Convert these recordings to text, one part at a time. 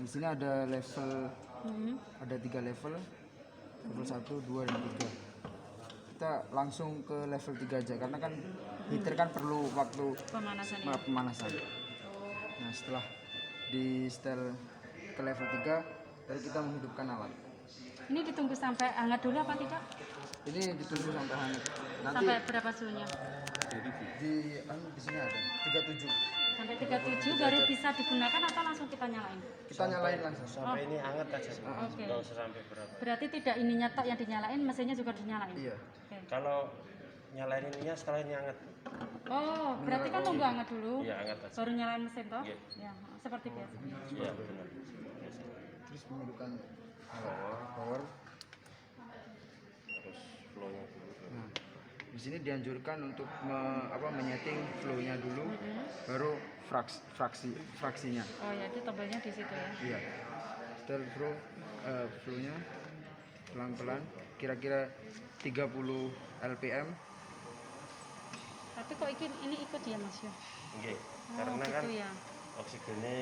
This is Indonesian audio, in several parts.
Di sini ada level, ada 3 level, level 1, 2, dan 3. Kita langsung ke level 3 aja karena kan heater kan perlu waktu pemanasan. Nah, setelah di setel ke level 3, baru kita menghidupkan alat. Ini ditunggu sampai hangat dulu apa tidak? Ini ditunggu sampai hangat. Nanti sampai berapa suhunya? di sini ada 37. Sampai 37 baru bisa digunakan atau langsung kita nyalain? Kita nyalain langsung. Sampai ini hangat aja. Oke. Nggak usah sampai berapa. Berarti tidak ininya tok yang dinyalain, mesinnya juga dinyalain? Iya. Oke. Kalau nyalain ininya setelah ini hangat. Oh, berarti kan tunggu hangat dulu. Iya, hangat aja. Baru nyalain mesin toh? Iya. Ya, seperti biasa. Iya, benar. Terus menghidupkan Power. Terus flow-nya dulu. Nah, di sini dianjurkan untuk menyeting flow-nya dulu, baru fraksinya. Oh ya, itu tombolnya di situ ya. Iya. Setel flow-nya pelan-pelan, kira-kira 30 LPM. Tapi kok ini ikut ya Mas ya? Oke. Oh, Karena gitu kan ya. oksigennya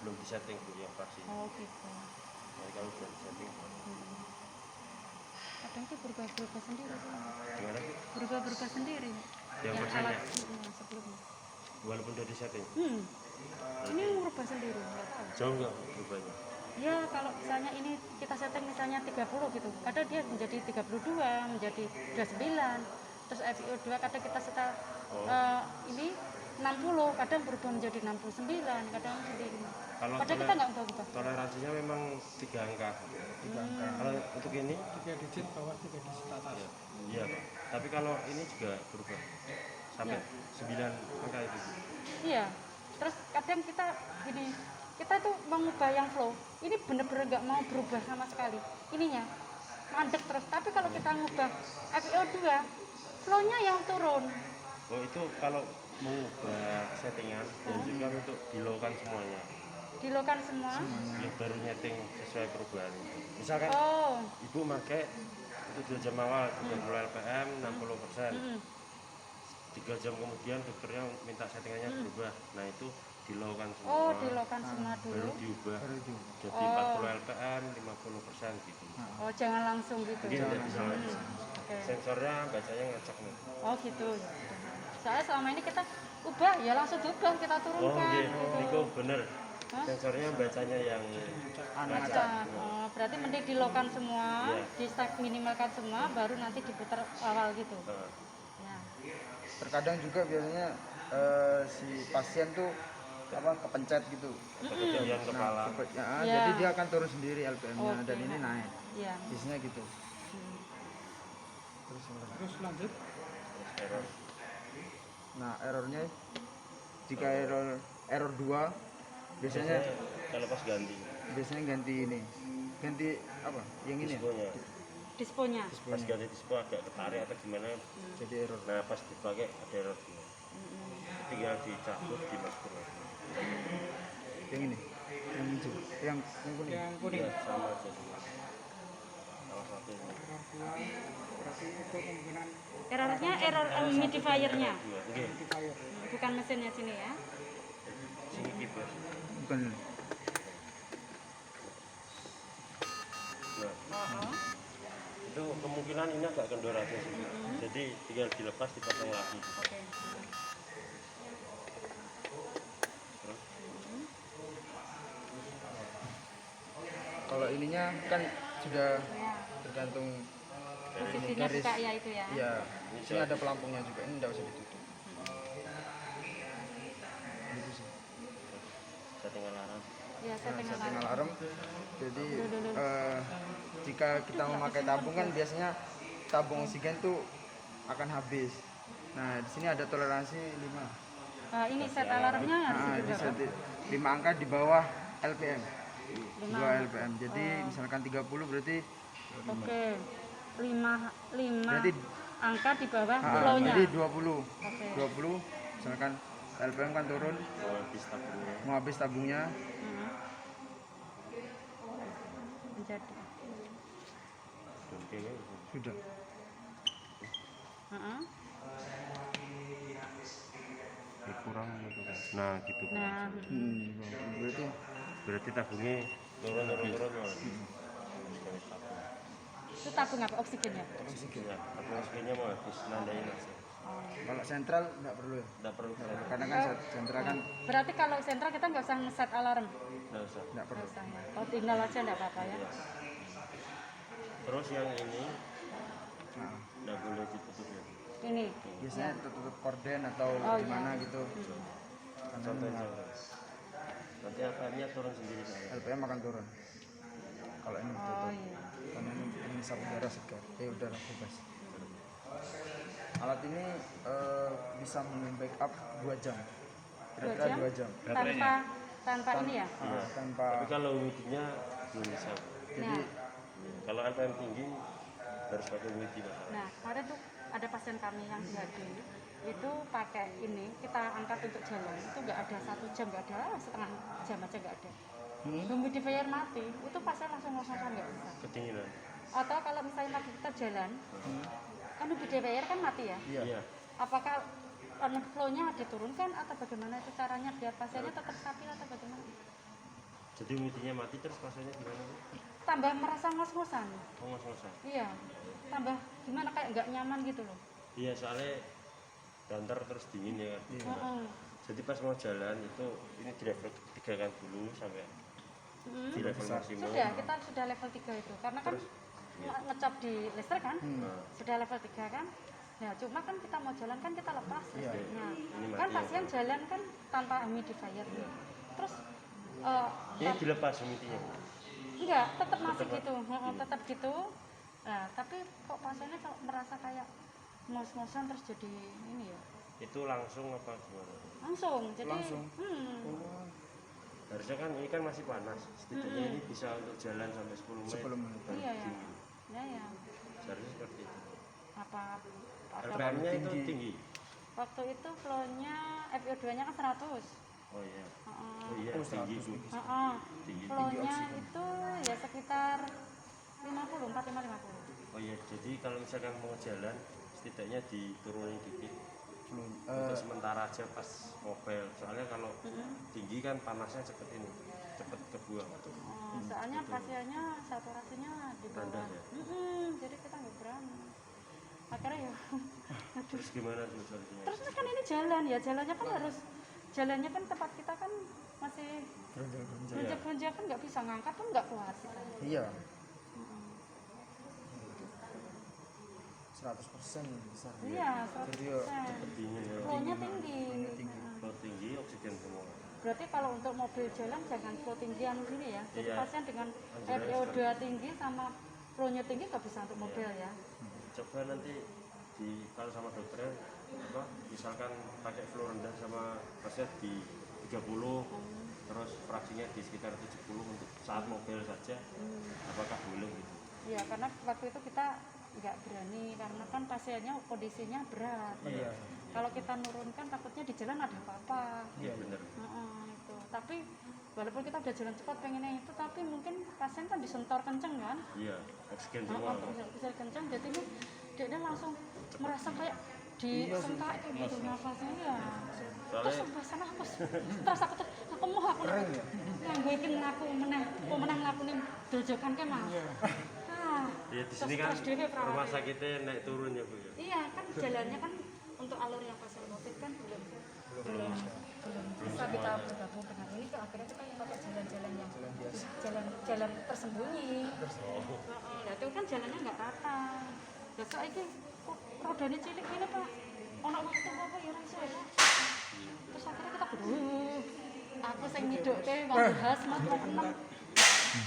belum disetting Bu yang fraksi. Oh gitu. Jadi kalau sudah disetting, Kadang itu berubah-berubah sendiri sih. gimana? Berubah-berubah sendiri. Yang versinya? alat sebelumnya. Walaupun udah disetting, Ini merubah sendiri. Nggak tahu. jauh nggak berubahnya? Ya kalau misalnya ini kita setting misalnya 30 gitu, kadang dia menjadi 32, menjadi 29. Terus FiO2 kadang kita setel ini 60, kadang berubah menjadi 69, kadang sendiri. Kalau Padahal kita nggak ubah-ubah. toleransinya memang 3 angka. Kalau untuk ini 3 digit bawah 3 digit atas. iya Pak. Tapi kalau ini juga berubah sampai 9 angka itu. Iya. Terus kadang kita gini, kita tuh mengubah yang flow, ini bener-bener nggak mau berubah sama sekali. Ininya mandek terus. Tapi kalau kita ngubah FiO2, flow-nya yang turun. Oh itu kalau mengubah settingan dan juga untuk di-low-kan semuanya. Dilokan semua. Ya baru nyeting sesuai perubahan. Misalkan Oh. ibu pakai untuk 2 jam awal 30 LPM 60%. 3 jam kemudian dokternya minta settingannya berubah. Nah itu di-low-kan semua. Oh, dilokan semua Baru dulu. diubah jadi Oh. 40 LPM 50% gitu. Oh, jangan langsung gitu. Jadi tidak bisa lagi. Oke. Sensornya bacanya ngecek nih. Oh, gitu. Soalnya selama ini kita ubah ya langsung diubah, kita Oh turunkan iya, gitu. Nico bener. Hah? Sensornya bacanya yang ngacak. Nah, oh, berarti mending dilokan semua, Iya. di start minimalkan semua, baru nanti diputar awal gitu. Nah, Ya. Terkadang juga biasanya si pasien tuh kepencet gitu. ketinggian kepala. Ya, Ya. Jadi dia akan turun sendiri LPM-nya Oke. dan ini naik. Iya. Biasanya gitu. Terus lanjut. Error. Nah, errornya jika error 2 biasanya Kalau pas ganti ganti ini. Ganti apa? Yang ini ya? disponya. Disponya. Pas ganti dispo agak ketarik atau gimana. Jadi error. Nah pas dipakai ada error dia. Tinggal dicabut dimasukkan lagi. Yang ini. Yang hijau. Yang kuning. Yang kuning. Ya, sama aja semua. Salah satu ini. Errornya error humidifier-nya, Dua. Oke. bukan mesinnya sini ya. Sini kipas. Bukan. Nah, itu kemungkinan ini agak kendor aja sih. Jadi tinggal dilepas dipasang lagi. Oke. Terus Kalau ininya kan sudah Ya. tergantung Posisinya garis. buka ya itu ya. Iya. Ini ada pelampungnya juga. Ini enggak usah ditutup. Gitu sih. setting alarm. Ya, saya Nah, tinggal setting alarm. alarm. Jadi jika kita memakai tabung kan biasanya tabung oksigen tuh akan habis. Nah, di sini ada toleransi 5. Ini set alarmnya harus Nah, di berapa? 5 angka di bawah LPM. 5. 2 LPM. Jadi misalkan 30 berarti Oke. 5 berarti angka di bawah ah, flow-nya. jadi 20. Oke. 20 misalkan LPM kan turun Mau habis tabungnya. mau habis tabungnya. Menjadi. Oke, Sudah. kurang gitu kan. Nah gitu. Nah, Berarti Berarti tabungnya turun. Itu tabung apa oksigennya? Oksigen. Ya, tabung oksigennya mau habis nandain langsung. Kalau sentral nggak perlu ya. Nggak perlu Karena kan sentral kan Berarti kalau sentral kita nggak usah nge-set alarm? nggak usah. nggak Nggak perlu. usah ya. Kalau tinggal aja nggak apa-apa ya. Terus yang ini Nah, nggak boleh ditutup ya. Ini. biasanya tutup korden atau Oh, gimana iya. gitu. Contohnya nanti APM-nya turun sendiri saya. LPM akan turun. Kalau ini Oh ditutup. iya. Karena ini sapu udara segar. Udah bebas. Alat ini bisa membackup 2 jam. Kira-kira 2 jam. Tanpa ini ya? Tanpa Tapi kalau humidity-nya belum bisa. Nah, Kalau LPM tinggi harus pakai humidity Pak. nah kemarin tuh ada pasien kami yang di HD itu pakai ini, kita angkat untuk jalan itu nggak ada 1 jam, nggak ada setengah jam aja nggak ada. Humidifier mati, itu pasien langsung ngos-ngosan nggak bisa. Kedinginan. Atau kalau misalnya lagi kita jalan, kan humidifier kan mati ya? Iya. Apakah flow-nya diturunkan atau bagaimana itu caranya biar pasiennya tetap stabil atau bagaimana? Jadi humidity-nya mati terus pasiennya gimana? Tambah merasa ngos-ngosan. Oh, ngos-ngosan. Iya, tambah gimana kayak nggak nyaman gitu loh. Iya, soalnya banter terus dingin ya kan. Heeh. Jadi pas mau jalan itu ini di level 3 kan dulu sampai di level maksimum. Kita sudah level 3 itu karena kan ngecap di listrik kan sudah level 3 kan. Nah cuma kan kita mau jalan kan kita lepas listriknya. Kan pasien jalan kan tanpa humidifier. Terus Ini dilepas humidity-nya. enggak, tetap masih gitu. Tetap gitu. Nah tapi kok pasiennya kalau merasa kayak ngos-ngosan terus jadi ini ya. Itu langsung apa gimana? Langsung. Jadi Langsung. Harusnya kan ini kan masih panas. Setidaknya ini bisa untuk jalan sampai 10 menit. 10 menit. baru Iya ya. dingin. Ya. Seharusnya seperti itu. Apa LPM-nya itu tinggi. waktu itu flow-nya FiO2-nya kan 100. Oh iya. Heeh. Oh iya, tinggi Bu. Heeh. Tinggi. Flow-nya itu ya sekitar 45-50. Oh iya, jadi kalau misalkan mau jalan setidaknya diturunin dikit untuk sementara aja pas mobil. Soalnya kalau tinggi kan panasnya cepet kebuang. Soalnya pasiennya saturasinya di bawah. Rendah ya? Jadi kita nggak berani. Akhirnya ya. Terus gimana tuh solusinya? Terus kan ini jalan ya, jalannya kan tempat kita kan masih gonjak-gonjak kan nggak bisa ngangkat pun nggak kuat kita. Iya. 100% besar. Iya, Jadi 100%. Dingin ya. Flow-nya tinggi. Kalau tinggi oksigen semua. Berarti kalau untuk mobil jalan jangan flow tinggian gini ya. Jadi Iya. pasien dengan FiO2 tinggi sama flow-nya tinggi nggak bisa untuk mobil ya. Coba nanti kalau sama dokternya misalkan pakai flow rendah sama pasien di 30 terus fraksinya di sekitar 70 untuk saat mobil saja, apakah boleh gitu? Iya, karena waktu itu kita nggak berani karena kan pasiennya kondisinya berat. Iya. Kalau kita nurunkan takutnya di jalan ada apa-apa. Iya benar. Itu. Tapi walaupun kita udah jalan cepat pengennya itu, tapi mungkin pasien kan disentor kenceng kan. Iya, oksigen semua. Bisa kenceng, jadi ini dia langsung merasa kayak disentak gitu nafasnya ya. Terus sampai sana terus aku mau yang gue ikin aku menang ngelakuin dojokan ke mas. Iya, di sini kan rumah sakitnya naik turun ya Bu ya. Iya kan jalannya kan untuk alur yang pasien COVID kan belum bisa kita bergabung dengan ini kan akhirnya kita yang pakai jalan-jalan yang jalan tersembunyi. Nah itu kan jalannya nggak rata. Besok ini kok rodanya cilik ini pak. Ono waktu apa ya rasa ya. Terus akhirnya kita aku sing ngidukke wong hazmat mau enam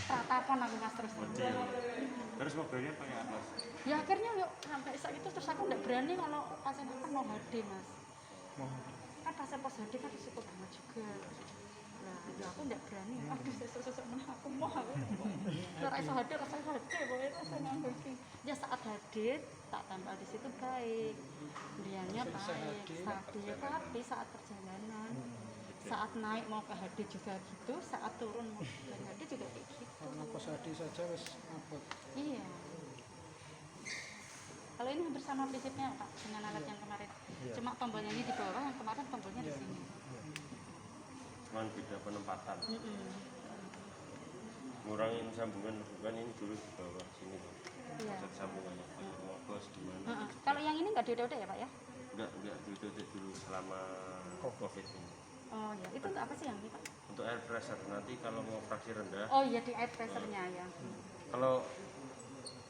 ratapan aku mas terus. Terus mobilnya pakai apa? Ya akhirnya yuk sampai saat itu terus aku nggak berani kalau pasien kan mau HD mas. Kan pasien pos HD kan risiko banget juga. Nah ya aku nggak berani. Aduh sesuk meneh aku mau. Ora iso HD pokoknya saya nganggo iki. Ya saat HD tak tambah di situ baik. Diannya baik, stabil tapi saat perjalanan saat naik mau ke HD juga gitu, saat turun mau ke HD juga kayak gitu. Karena pas HD saja wis abot. Iya. Kalau ini hampir sama prinsipnya Pak dengan alat yang kemarin. Cuma tombolnya ini di bawah, yang kemarin tombolnya di sini. Cuman beda penempatan. ngurangin sambungan bukan ini dulu di bawah sini tuh. Iya. Cek sambungannya pakai mogos gimana. Kalau yang ini nggak diodek ya Pak ya? Enggak dulu selama Covid ini. Oh ya, itu untuk apa sih yang ini Pak? Untuk air pressure nanti kalau mau fraksi rendah, Oh iya, di air pressure-nya ya. kalau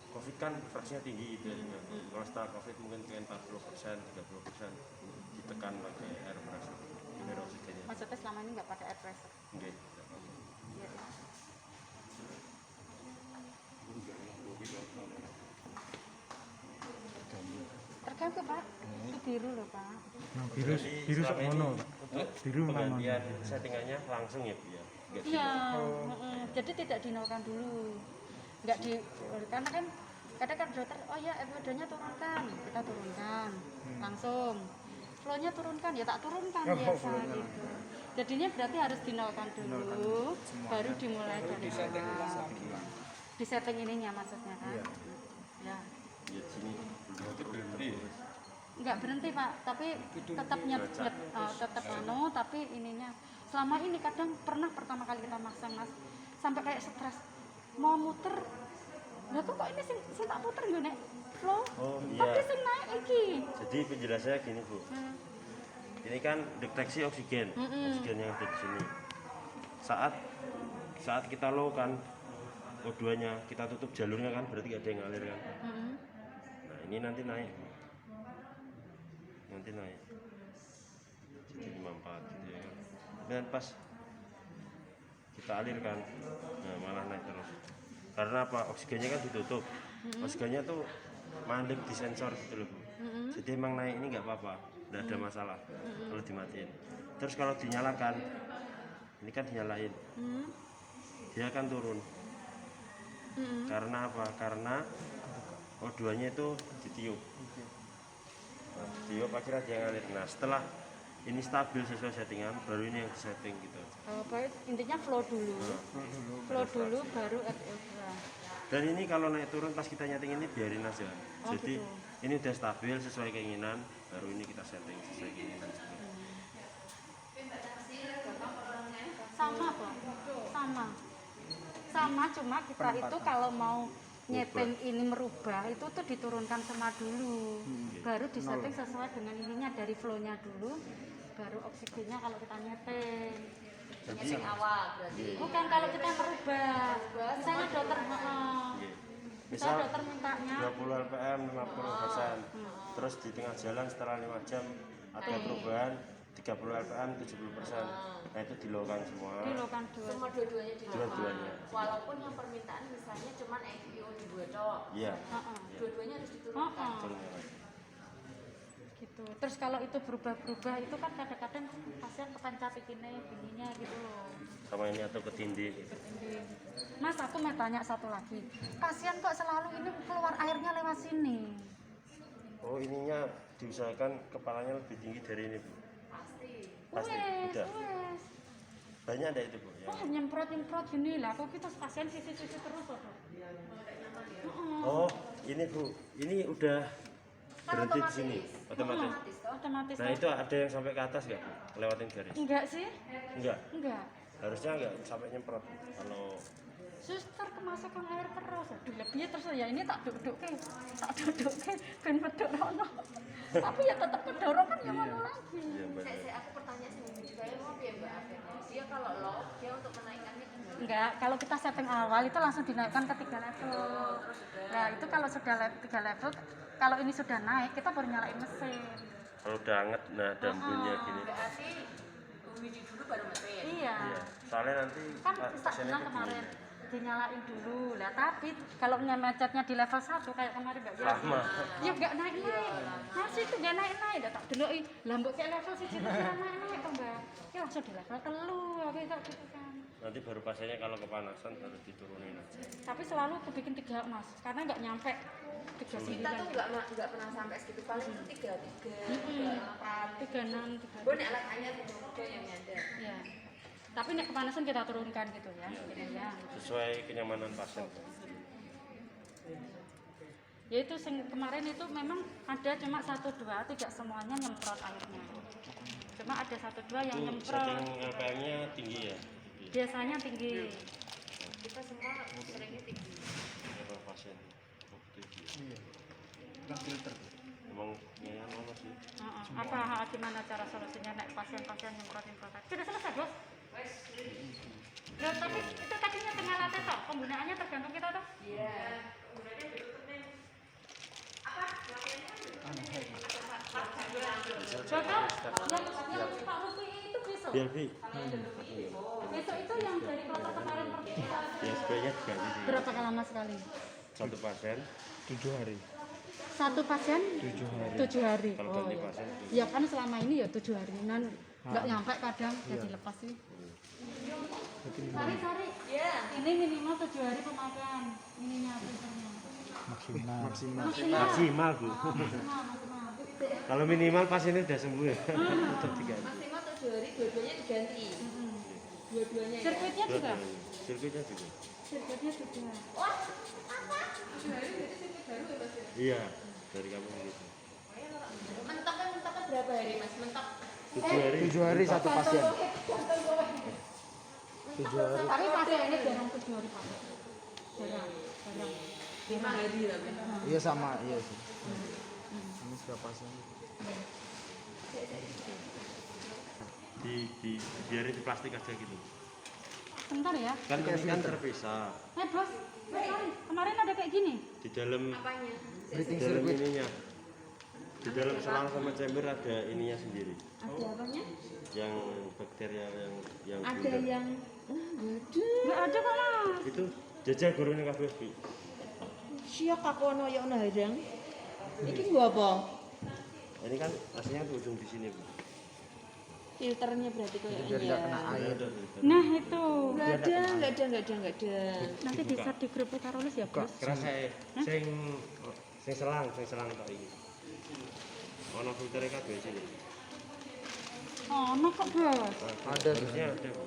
Covid kan fraksinya tinggi gitu ya. Kalau setelah Covid mungkin pengen 40%, 30% ditekan pakai air pressure. Biar oksigennya. Maksudnya selama ini nggak pakai air pressure? Oke. Iya. Terganggu Pak, itu biru loh Pak. biru selama ini semono untuk biru penggantian settingannya langsung ya Bu ya. Nggak Iya, jadi tidak dinolkan dulu, nggak di, karena kan kadang kan dokter, oh ya FOD-nya turunkan, kita turunkan, langsung, flow-nya turunkan, ya tak turunkan biasa gitu. Jadinya berarti harus dinolkan dulu, baru dimulai dari awal. Di setting ininya maksudnya kan? Ya, Ya sini belum berhenti. nggak berhenti Pak, tapi tetap tetap tapi ininya selama ini kadang pernah pertama kali kita masang Mas sampai kayak stres mau muter, lah kok ini sing tak puter yo nek flow, Oh tapi iya. sing naik iki. Jadi penjelasannya gini Bu. Ini kan deteksi oksigen, oksigen yang ada di sini. Saat kita low kan O2-nya kita tutup jalurnya kan berarti ada yang ngalir kan. Nah ini nanti naik, jadi 54 gitu ya kan. Dan pas kita alirkan, nah malah naik terus. Karena apa? Oksigennya kan ditutup, oksigennya tuh mandek di sensor gitu loh Bu. Jadi emang naik ini nggak apa-apa, nggak ada masalah kalau dimatiin. Terus kalau dinyalakan, ini kan dinyalain, dia akan turun. Karena apa? Karena O2-nya itu ditiup. Nah, ditiup akhirnya dia ngalir. Nah setelah ini stabil sesuai settingan, baru ini yang disetting gitu. Baik, intinya flow dulu, baru FO2. Dan ini kalau naik turun pas kita nyeting ini biarin aja. Oh, Jadi gitu. ini udah stabil sesuai keinginan, baru ini kita setting sesuai keinginan. Sama Pak, sama cuma kita itu kalau mau nyeting ini merubah itu tuh diturunkan semua dulu, baru disetting sesuai dengan ininya dari flow-nya dulu, baru oksigennya kalau kita nyeting. Nyeting awal berarti. Bukan kalau kita merubah, misalnya dokter, Misal misalnya dokter mintanya 20 rpm 50%, terus di tengah jalan setelah 5 jam ada perubahan 30 rpm 70%. Nah itu dilokan semua. dilokan dua. Semua dua-duanya Dua-duanya. dilakukan. Walaupun yang permintaan misalnya cuma FIO di 2 tok. Iya. Dua-duanya harus diturunkan. Turunnya. Gitu. Terus kalau itu berubah-berubah itu kan kadang-kadang pasien kepencet begininya gitu loh. Sama ini atau ketindih. Mas, aku mau tanya satu lagi. Pasien kok selalu ini keluar airnya lewat sini? Oh ininya diusahakan kepalanya lebih tinggi dari ini Bu. Pasti. Udah. Wes. Banyak ada itu Bu. Oh, nyemprot gini lah. Kok kita pasien sisi-sisi terus loh. Oh ini Bu, ini udah berhenti di sini otomatis. Otomatis. Nah itu ada yang sampai ke atas nggak Bu? Lewatin garis? Enggak sih? Enggak. Enggak. Harusnya nggak sampai nyemprot Bu. Kalau Suster kemasukan air terus. Aduh, lebihnya terus ya ini tak duduk ben medok rono. Tapi ya tetap kedorong kan ya mau lagi. iya benar. Aku pertanyaan seminggu juga ya mau ya Mbak Afirnya. Dia kalau low, dia untuk menaikkannya gimana? Enggak, kalau kita setting awal itu langsung dinaikkan ke 3 level. Nah, itu kalau sudah 3 level, kalau ini sudah naik, kita baru nyalain mesin. Kalau udah anget, nah dambunya gini. Berarti widi dulu baru mesin. Iya. Iya. Soalnya nanti Kan bisa pasiennya bilang tuh kemarin gini. dinyalain dulu lah, tapi kalau macetnya di level 1 kayak kemarin Mbak Yati, Lama. ya nggak naik-naik. Masih itu nggak naik-naik, dah tak dulu lambok kayak level 1 itu naik-naik kok Mbak. Ya langsung di level 3, kayak gitu kan. Nanti baru pasiennya kalau kepanasan harus diturunin aja. Tapi selalu aku bikin 3 Mas, karena nggak nyampe 3 Kita tuh nggak pernah sampai segitu, paling itu 3 36 Gue nih alat anyar udah yang ada. ya. Tapi nek kepanasan kita turunkan gitu ya. Ya. Sesuai kenyamanan pasien. Ya itu kemarin itu memang ada cuma 1, 2, tidak semuanya nyemprot airnya. Cuma ada 1, 2 yang Itu nyemprot. setting LPM-nya tinggi ya. Biasanya tinggi. kita semua seringnya tinggi. Berapa pasien tinggi? Iya. Kan filter. Emang ya apa sih? Gimana cara solusinya nek pasien-pasien yang protein? Sudah selesai, Bos. Loh, tapi itu tadinya tinggal latih toh, penggunaannya tergantung kita toh. Iya. Bapak, yang Pak Rufi itu besok. Biar sih. Besok itu yang dari kloter kemarin pergi. Ya sebenarnya diganti sih. Berapa lama sekali? Satu pasien 7 hari. Satu pasien 7 hari. kalau Oh, ganti iya. pasien. Ya kan selama ini ya 7 hari. Nggak nyampe kadang jadi lepas sih. Sari. Iya. Ini minimal 7 hari pemakaian. Ininya filternya. Maksimal. Maksimal Bu. Maksimal. Kalau minimal pasiennya udah sembuh ya. Tetap diganti. Maksimal 7 hari, dua-duanya diganti. Dua-duanya ya. Sirkuitnya juga. Sirkuitnya juga. Sirkuitnya juga. Wah, apa? 7 hari berarti sirkuit baru ya Mas? Iya, dari kamu gitu. Mentoknya berapa hari Mas? Mentok 7 hari. 7 hari satu pasien. 7 hari. Tapi pasiennya jarang 7 hari Pak. Jarang. 5 hari tapi. Iya sama, iya sih. Ini sudah pasien. Biarin di plastik aja gitu. Bentar ya. Kan ini kan terpisah. Bos. Kemarin ada kayak gini. Di dalam Apanya? Breathing di dalam circuit. ininya. Di dalam selang sama chamber ada ininya sendiri. Ada apanya? Yang bakteria yang Ada bundar. yang Nggak ada kok Mas. Itu jajal gorone kabeh Bi. siok aku ono yo ono harang. Iki nggo apa? Ini kan aslinya di ujung di sini Bu. Filternya berarti kayak Biar tidak kena air. Nah itu. Enggak ada. Nanti bisa di grup Karolis ya Bos. Keras sing selang tok iki. Ono filtere kabeh sini. Oh, kok Bos. Ada Harusnya ada Bu.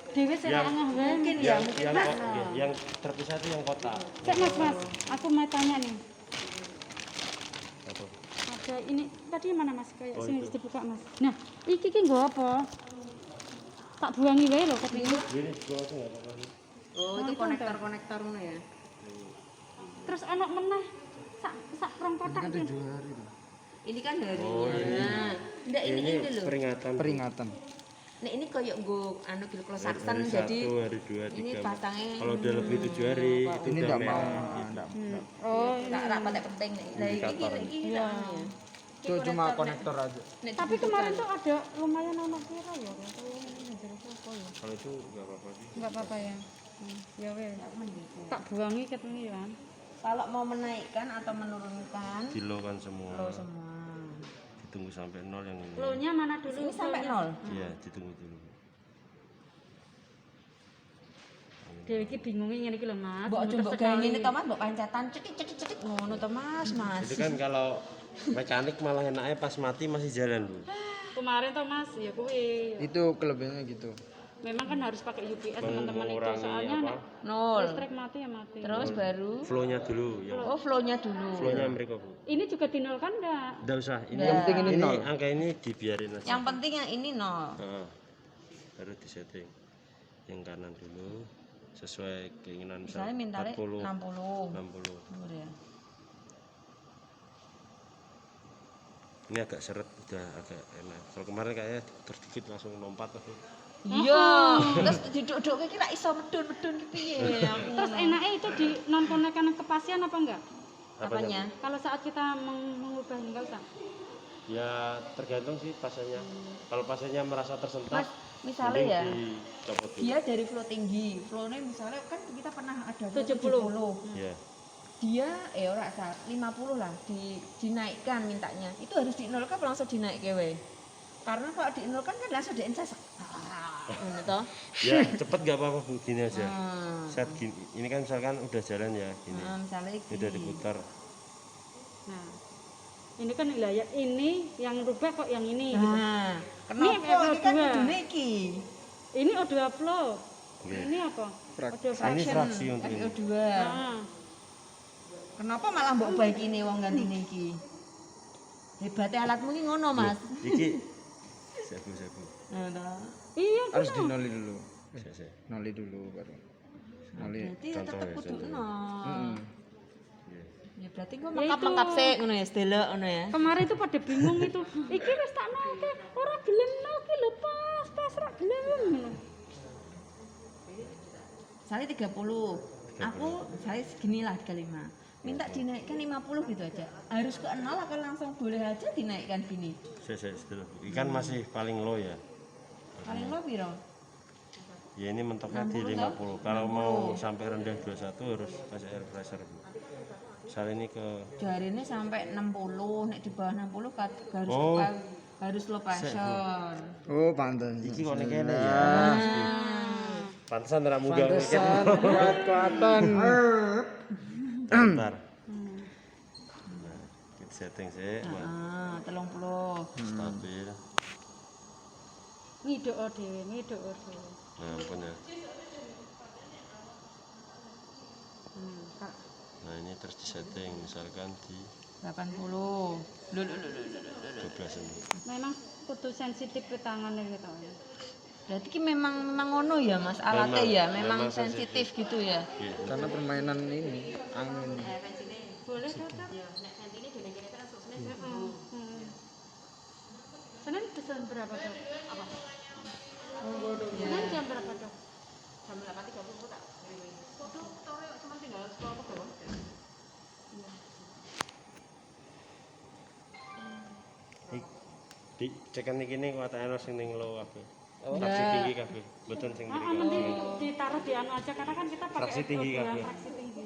Dewe selangah wae. Mungkin ya, yang terpisah itu yang kotak. Cek Mas, aku mau tanya nih. Apa? Ada ini tadi mana Mas kayak Oh, sini itu. dibuka Mas. Nah, iki ki nggo apa? Tak buangi wae lho kepingin. Ini juga aku enggak apa-apa sih. Oh, itu konektor ngono ya. Terus ana meneh sak rong kotak kan iki. 7 hari tuh. Ini kan harinya. Oh, ini. Enggak ini loh. peringatan. Peringatan. Nah, ini koyo nggo anu glukosasen Hari jadi 1, hari 2, 3. ini pasangnya Kalau udah lebih 7 hari itu Ini udah enggak mau. merah. Enggak. Oh, tak rapat penting nih. Lah iki Iya. anu ya. Itu cuma konektor aja. Nek tapi kemarin tuh ada lumayan anak kira ya. Kalau itu enggak apa-apa sih. Enggak apa-apa ya. Ya wes. Tak buangi ketemu ya kan. kalau mau menaikkan atau menurunkan Kilokan semua. lo semua. Ditunggu sampai 0 yang ini. Lo-nya mana dulu? Ini sampai 0. Iya, ditunggu dulu. Dewi iki bingung ngene iki lho Mas. Mbok Muter coba sekali. gawe ngene to Mas, mbok pancatan cetit ngono to Mas. Itu kan kalau mekanik malah enaknya pas mati masih jalan Bu. Kemarin tuh Mas, ya kuwi. Itu kelebihannya gitu. Memang kan harus pakai UPS teman-teman itu. Mengurangi Soalnya apa? nek 0. listrik mati ya mati. Terus baru Flow-nya dulu yang oh flow-nya dulu. flow-nya mereka Bu. Ini juga dinolkan enggak? Enggak usah. Ini Yang penting ini 0. angka ini dibiarin aja. Yang penting yang ini 0. Heeh. Baru disetting. Yang kanan dulu sesuai keinginan Misalnya mintanya 40 60. 60. Bener ya. Ini agak seret udah agak enak. Kalau kemarin kayaknya terdikit langsung lompat tuh. Iya, terus diduk-dukke ki ra iso medun-medun ki piye aku. Terus enaknya itu di non konekan ke pasien apa enggak? Apanya? Kalau saat kita mengubah enggak usah. Ya tergantung sih pasiennya. Kalau pasiennya merasa tersentak, Mas, misalnya ya, dicopot dulu. dia dari flow tinggi. Flow-nya misalnya kan kita pernah ada flow 70. Iya. Dia ora saat 50 lah dinaikkan mintanya. Itu harus dinolkan apa langsung dinaikkan we? Karena kalau dinolkan kan langsung diinses. Ngono toh. Ya cepet nggak apa-apa Bu, gini aja. Hmm. Saat gini, ini kan misalkan udah jalan ya gini. Misalnya Ini udah diputar. Nah, ini kan wilayah ini yang rubah kok yang ini. Gitu. Nah, Ini kenapa ini kan O2. kudune iki? Ini O2 flow. Iya. Ini apa? O2 Ini fraction. fraksi untuk ini. FiO2. Nah, Kenapa malah mbok baik ini wong gantine iki? Hebatnya alatmu iki ngono, Mas. Iki sebu. Nah, toh. iya Harus dinoli dulu. Saya. Noli dulu baru. Kali. Berarti ya Contoh tetep ya, kudu contoh. nol. Iya. Ya berarti kok Ya mengkap-mengkap itu. sih ngono ya, sedelok ngono ya. Kemarin itu pada bingung itu. Iki wis tak nolke, ora gelem nolke lho pas ra gelem ngono. Saya 30. Aku saya segini lah 35. Minta dinaikkan 50 gitu aja. Harus ke 0 apa langsung boleh aja dinaikkan gini? Saya dulu. Ikan masih paling low ya. Paling lo piro? Ya ini mentoknya di 60 50. Kalau mau sampai rendah 21 harus kasih air pressure. Misalnya ini ke Jarine sampai 60, nek di bawah 60 harus Oh. harus low pressure. Oh, pantes. iki kok nek kene ya. Pantesan ora munggah mikir. Pantesan kuat-kuatan. Bentar. Nah, kita setting sih, Ah, 30. stabil. Ngidok dhewe, ngidok dhewe. Nah, punya. Kak. Nah, ini terus di setting misalkan di 80. 12 ini. Memang kudu sensitif ke tangannya gitu. Berarti ki memang ngono ya Mas alatnya ya, memang memang sensitif gitu ya. Iya. Karena permainan ini angin. Boleh kakak? Senin pesan berapa dok? Apa? Senin jam berapa dok? Jam 8.30 tak. Foto tore cuma tinggal scroll ke bawah. Di cekan iki ning kuat ana sing ning low kabeh. Fraksi tinggi kabeh. Mboten sing mriki. Mending ditaruh di anu aja karena kan kita pakai Fraksi tinggi F22, kabeh. fraksi tinggi.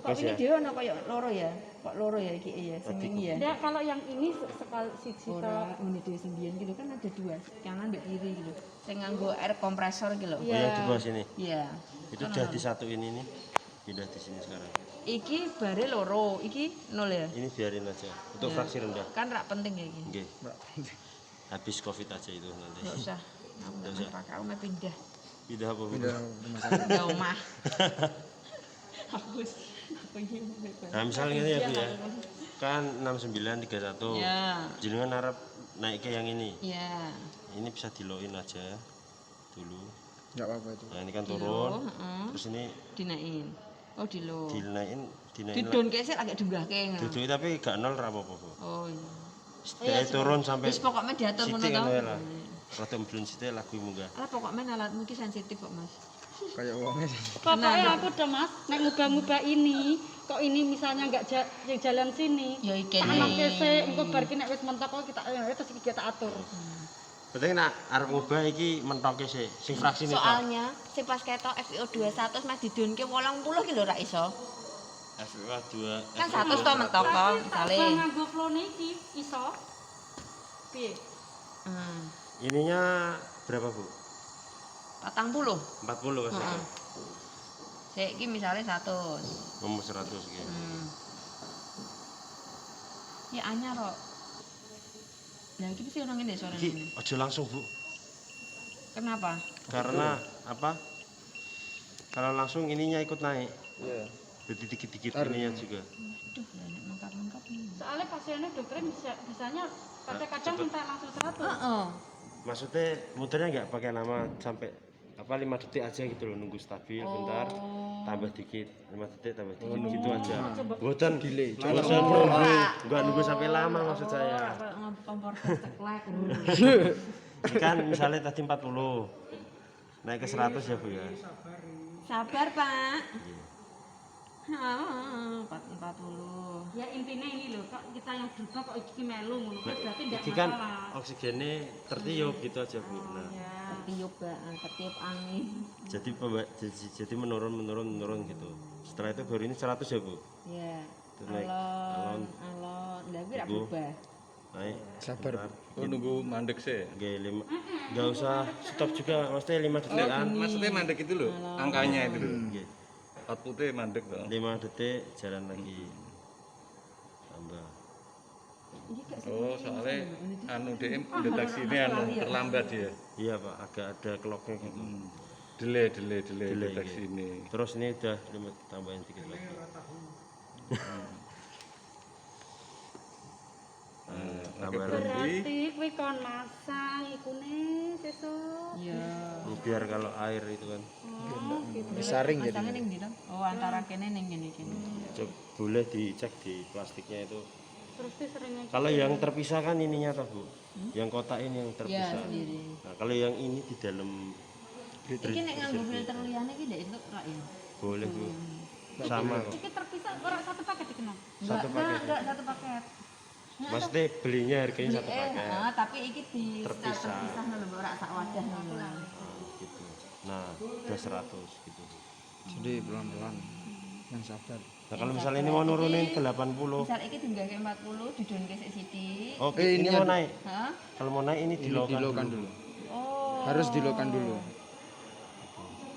Kok ini dhewe ana koyo loro ya? Kok loro ya iki ya, sing ini ya. Dia kalau yang ini sekali siji tok. Ora ngene dhewe sembilan gitu kan ada dua, kanan mbek kiri gitu. Sing nganggo air kompresor gitu loh. Oh, yang di bawah sini. Iya. Itu udah disatuin ini. Pindah di sini sekarang. Iki bare loro, iki nol ya. Ini biarin aja. Untuk fraksi rendah. Kan rak penting ya iki. Nggih. Habis Covid aja itu nanti. Enggak usah. Aku enggak pakai, aku mau pindah. Pindah apa, Bu? Pindah rumah sakit. Pindah omah. Hapus. Aku iki mau bebas. Nah, misalnya ini ya, Bu ya. Kan 6931. Ya. Jenengan arep naik ke yang ini. Ya. Ini bisa diloin aja dulu. Enggak apa-apa itu. Nah, ini kan turun. Heeh. Terus ini Dinaikin. Oh, dilo. dinaikin Didon kesek agak dunggahke. Duduki tapi gak nol ra apa-apa, Bu. Oh iya. Setelah turun sampai Wis pokoknya diatur ngono sithik to. ngono lah. Rada mblun sithik lagu munggah. Alah pokoknya alatmu iki sensitif kok, Mas. Kayak uangnya. Pokoknya aku udah mas, nek ngubah-ngubah ini, kok ini misalnya nggak yang jalan sini, Ya iki tak anak kese, engko bar ki nek wis mentok kok kita terus iki kita atur. Penting nak arep ngubah iki mentoke sih. Sing fraksi nih. Soalnya sing pas ketok FIO 200 Mas didunke 80 ki lho ra iso. FWA 2. Kan 100 to mentok to misale. Kalau nganggo flow niki iso. Piye? Ininya berapa, Bu? 40. 40 Mas. Heeh. Sik iki misale 100. Nomor 100 iki. Ya anyar kok. Lah iki mesti ono ngene suarane. Iki aja langsung, Bu. Kenapa? Karena apa? Kalau langsung ininya ikut naik. Iya. Jadi dikit-dikit ininya juga. Aduh, lah nek mangkap-mangkap ini. Soalnya pasiennya dokter bisanya kadang-kadang minta langsung 100. Heeh. Maksudnya muternya nggak pakai lama sampai apa 5 detik aja gitu loh, nunggu stabil bentar tambah dikit 5 detik tambah dikit gitu aja. Buatan delay. Enggak nunggu sampai lama maksud saya. Kompor teklek. Ini kan misalnya tadi 40 naik ke 100 ya, Bu ya. Sabar, Pak. 40. Ya intinya ini loh, kok kita yang berubah kok iki melu ngono kan berarti enggak Iki kan masalah. oksigennya tertiup gitu aja, Bu. Nah, Ketiup angin. jadi menurun gitu. Setelah itu baru ini 100 ya, Bu. Ya. Itu naik alon Alon. Lah kuwi ra Bu. berubah. naik Sabar. bentar. Oh nunggu mandek sih. Oke, 5. Enggak usah stop juga, maksudnya 5 detik kan. Maksudnya mandek itu loh, angkanya itu loh. Oke. Outputnya mandek loh. 5 detik jalan lagi. Tambah. Oh soalnya anu DM deteksi ini anu terlambat ya. Iya, Pak, agak ada clocknya gitu. Delay Delay, deteksi iya. ini. Terus ini udah tambahin dikit lagi. tambah lagi Berarti kuwi kon masang ikune sesuk. Iya. biar kalau air itu kan Oh, gitu. Disaring jadi. Masangnya ning ndi to? Oh, antara kene ning kene kene. boleh dicek di plastiknya itu. Terus tuh seringnya Kalau yang terpisah kan ininya toh Bu, yang kotak ini yang Iya, terpisah. sendiri. Nah kalau yang ini di dalam Iki nek nganggo filter liyane iki ndek entuk rak ya. boleh Bu, sama kok. iki terpisah ora satu paket iki no. Satu paket. Enggak satu paket. Maksudnya belinya harganya satu paket. Tapi iki di Terpisah. terpisah lho ora sak wadah ngono. Gitu. Nah udah 100 gitu. Jadi pelan-pelan yang sabar. Nah kalau misalnya ini mau nurunin ke 80, Misal iki tinggal ke 40, didonke sik sithik. oke ini ini mau ada- naik. Hah? Kalau mau naik ini Ini dilokan dilokan dulu. dulu. Oh. Harus dilokan dulu.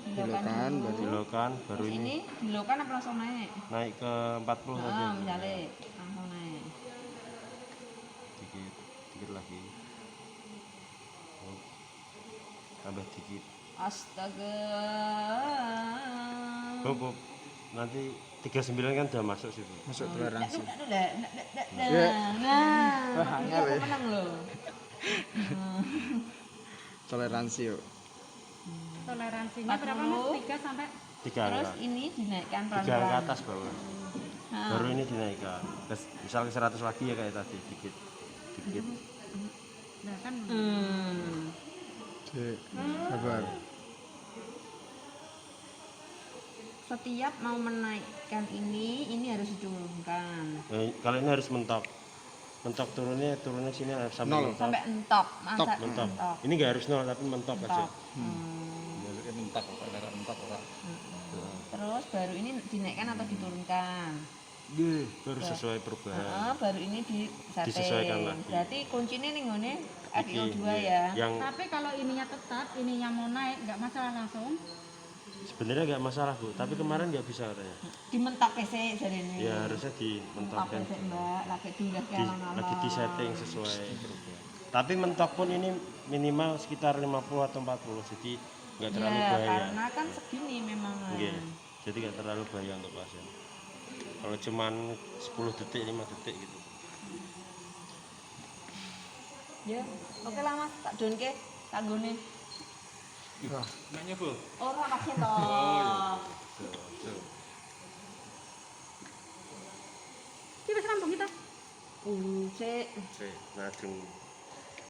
Dilokan baru Dilokan baru Terus ini ini dilokan apa langsung naik? naik ke 40 tadi. Nah, misalnya langsung naik. Dikit, dikit lagi. Oh, tambah dikit. Astaga. Bu, nanti 39 kan udah masuk sih Bu. masuk toleransi. Nah, Wah, angel ya. menang loh. Toleransi yuk. Toleransinya berapa Mas? 3 sampai 3 Terus angka. ini dinaikkan 3 angka pelan-pelan. atas bawah. Nah, Baru ini dinaikkan. Terus misal ke 100 lagi ya kayak tadi dikit. Dikit. nah kan Cek, sabar. setiap mau menaikkan ini harus diturunkan. Kalau ini harus mentok. Mentok turunnya sini sampai Nol. mentok. Sampai entok, masa Mentok. entok. Ini nggak harus nol tapi mentok aja. Entok. Jalurnya mentok kok, karena mentok ora. Terus baru ini dinaikkan atau diturunkan. Baru sesuai perubahan. Baru ini Disesuaikan disetting. lagi. Berarti kuncinya nih ngene Iki, FIO2 iya. ya. Yang tapi kalau ininya tetap, ininya mau naik nggak masalah langsung. sebenarnya nggak masalah Bu, tapi kemarin nggak bisa katanya. Dimentok sik jarene. Ya harusnya Mentok dimentokkan. sik Mbak, lagi diunggah ke alon-alon. Lagi di setting sesuai perubahan. Tapi mentok pun ini minimal sekitar 50 atau 40, jadi nggak terlalu Ya, bahaya. karena kan segini memang. Iya, jadi nggak terlalu bahaya untuk pasien. Kalau cuman 10 detik, 5 detik gitu. Ya, oke lah Mas, tak donke, tak gone. Nanya Bu. Ora pakai toh. Iki wis rampung kita. Sik. Oke, nah